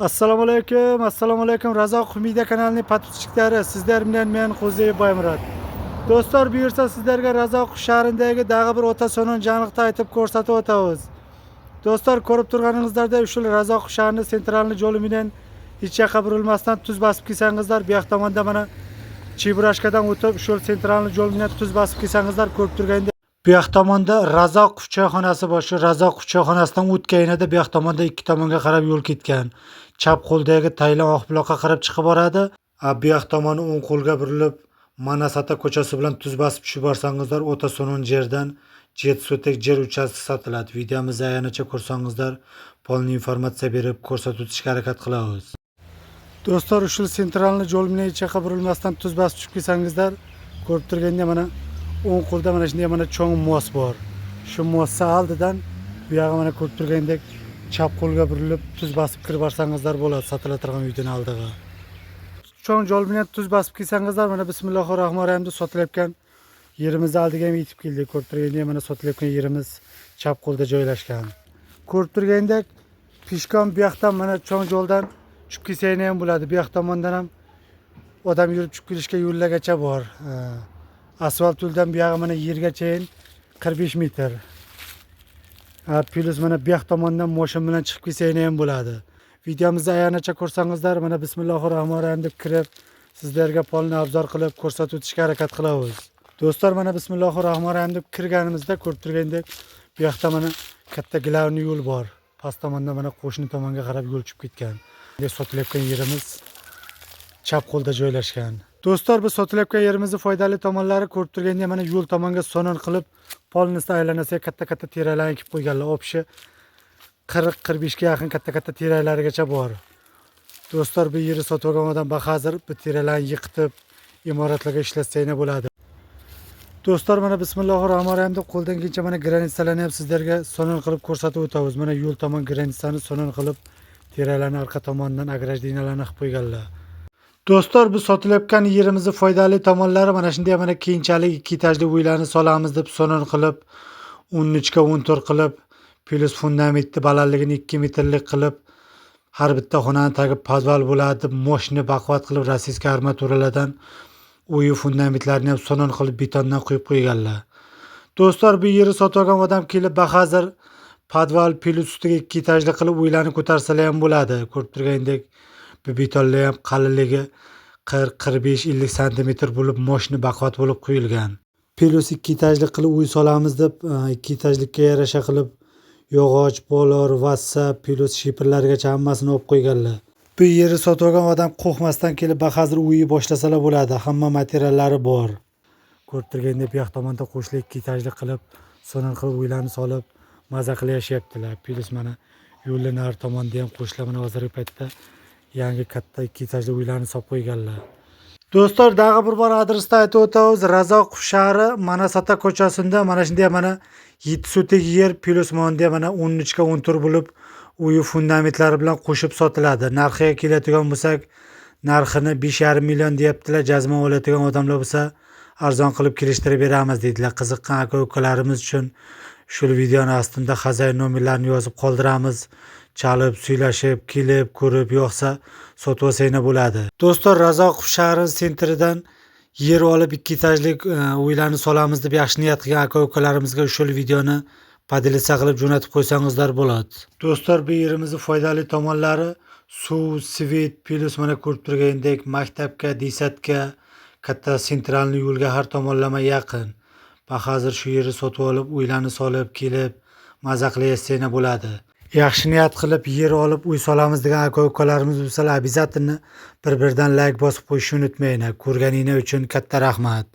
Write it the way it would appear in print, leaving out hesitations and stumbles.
Assalomu alaykum. Razoq Humida kanalining podpischiklari, sizlar bilan men Qo'ziyev Boymurod. Do'stlar, buyursa sizlarga Razoq shahrindagi dag'i bir o'ta so'nin jangliqda aytib ko'rsatib o'tamiz. Do'stlar, ko'rib turganingizdek, shu Razoq shahrining sentralni yo'li bilan hech yoqqa burilmasdan tuz bosib kelsangizlar, bu yoq tomonda mana Chiburashkadan o'tib, shu sentralni yo'l bilan tuz bosib kelsangizlar, ko'rib turganda bu yoq tomonda Razoq choyxonasi bor. Shu Razoq choyxonasidan o'tganida bu yoq tomonda ikki tomonga qarab yo'l ketgan. Chap qo'ldagi Taylan Oqbuloqqa qarab chiqib boradi. Bu yoq tomoni o'ng qo'lga burilib, Manasata ko'chasi bilan tuz bosib tushib borsangizlar, o'ta so'nin yerdan 7 sotik yer uchastkasi sotiladi. Videomizni ayanacha ko'rsangizlar, polni informatsiya berib ko'rsatib o'tishga harakat qilamiz. Do'stlar, shu sentralni yo'l bilan hech yoqqa burilmasdan tuz bosib tushib kelsangizlar, ko'rib turganda mana o'ng qo'lda mana shunday mana cho'ng mos bor. Shu mosni oldidan bu yog'i mana ko'rib turgandek chap qo'lga burilib tuz bosib kirib borsangizlar bo'ladi, sotilaturgan uydan oldiga. Cho'ng yo'l bilan tuz bosib kelsangizlar, mana bismillahirrohmanirrohim deb sotilayotgan yerimizni oldiga yetib keldik. Ko'rib turgandek mana sotilayotgan yerimiz chap qo'lda joylashgan. Ko'rib turgandek pishkom bu yoqdan mana cho'ng yo'ldan tushib kelsanglar ham bo'ladi. Bu yoq tomondan ham odam yurib tushib kelishga yo'llagacha bor. Asfalt yo'ldan bu yog'i mana yergacha 45 metr. Plus mana bu yoq tomondan mashina bilan chiqib kelsanglar ham bo'ladi. Videomizni ayanacha ko'rsangizlar, mana bismillahirrohmanirrohim deb kirib, sizlarga polni obzor qilib ko'rsatib o'tishga harakat qilamiz. Do'stlar, mana bismillahirrohmanirrohim deb kirganimizda ko'rib turgandek bu yoqda mana katta glavniy yo'l bor. Past tomonda mana qo'shni tomonga qarab yo'l chiqib ketgan. Sotilayotgan yerimiz chap qo'lda joylashgan. Do'stlar, bu sotilayotgan yerimizning foydali tomonlari ko'rib turganda mana yo'l tomonga so'nin qilib, polnisda aylanasiga katta teralarni ekib qo'yganlar. Opshi 40-45 ga yaqin katta teralargacha bor. Do'stlar, bu yerni sotib olgan odam hozir bu teralarni yiqitib imoratlarga ishlatsa bo'ladi. Do'stlar, mana bismillahirrohmanirrohim deb qo'ldan kelgancha mana granitsalarni ham sizlarga so'nin qilib ko'rsatib o'tamiz. Mana yo'l tomon granitsani so'nin qilib, teralarni orqa tomonidan agrajdiyalarni qilib qo'yganlar. Do'stlar, bu sotilayotgan yerimizning foydali tomonlari mana shunday mana keyinchalik 2 etajli uylarni solamiz deb so'nin qilib, 13 ga 14 qilib, plus fundamentni balandligini 2 metrlik qilib, har bitta xonani tagi podval bo'ladi deb moshni baquvvat qilib rossiyskiy armaturalardan uy fundamentlarini ham so'nin qilib betondan quyib qo'yganlar. Do'stlar, bu yerni sotib olgan odam kelib hozir podval plus ustiga 2 etajli qilib uylarni ko'tarsalar ham bo'ladi. Ko'rib turgandek bu betonlar ham qalinligi 40-45-50 sm bo'lib, moshni baquvvat bo'lib quyilgan. Plus 2 etajli qilib uy solamiz deb 2 etajlikka yarasha qilib yog'och, bolor, vassa, plus shipirlargacha hammasini olib qo'yganlar. Bu yerni sotib olgan odam qo'rqmasdan kelib hozir uyni boshlasalar bo'ladi. Hamma materiallari bor. Ko'rib turgandek bu yoq tomonda qo'shlik 2 etajli qilib, so'nin qilib uylarni solib maza qilib yashayaptilar. Plus mana yo'lning har tomonda ham qo'shlar mana hozirgi paytda yangi katta 2 etajli uylarni solib qo'yganlar. Do'stlar, dag'i bir bor adresda aytib o'tamiz. Razoq shahri Manasata ko'chasida mana shunday mana 7 sotik yer plus monda mana 13 ga 14 bo'lib, uy fundamentlari bilan qo'shib sotiladi. Narxiga keladigan bo'lsak, narxini 5,5 million deyaptilar. Jazma oladigan odamlar bo'lsa, arzon qilib kelishtirib beramiz deydilar. Qiziqqan aka-ukalarimiz uchun shu videoning ostida xazay nomerlarini yozib qoldiramiz. Chalib, suylashib, kelib, ko'rib, yo'qsa sotib olsanglar bo'ladi. Do'stlar, Razoq shahri sentridan yer olib 2 etajli uylarni solamiz deb yaxshi niyat qilgan aka-ukalarimizga shu videoni podelitsiya qilib jo'natib qo'ysangizlar bo'ladi. Do'stlar, bu yerimizning foydali tomonlari suv, svet, plus mana ko'rib turgandek maktabga, desatga, katta sentralni yo'lga har tomonlama yaqin. Hozir shu yerni sotib olib, uylarni solib, kelib, maza qilyapsanglar bo'ladi. Yaxshi niyat qilib yer olib uy solamiz degan aka-ukalarimiz bo'lsa, обязательно bir-biridan like bosib qo'yishni unutmanglar. Ko'rganinglar uchun katta rahmat.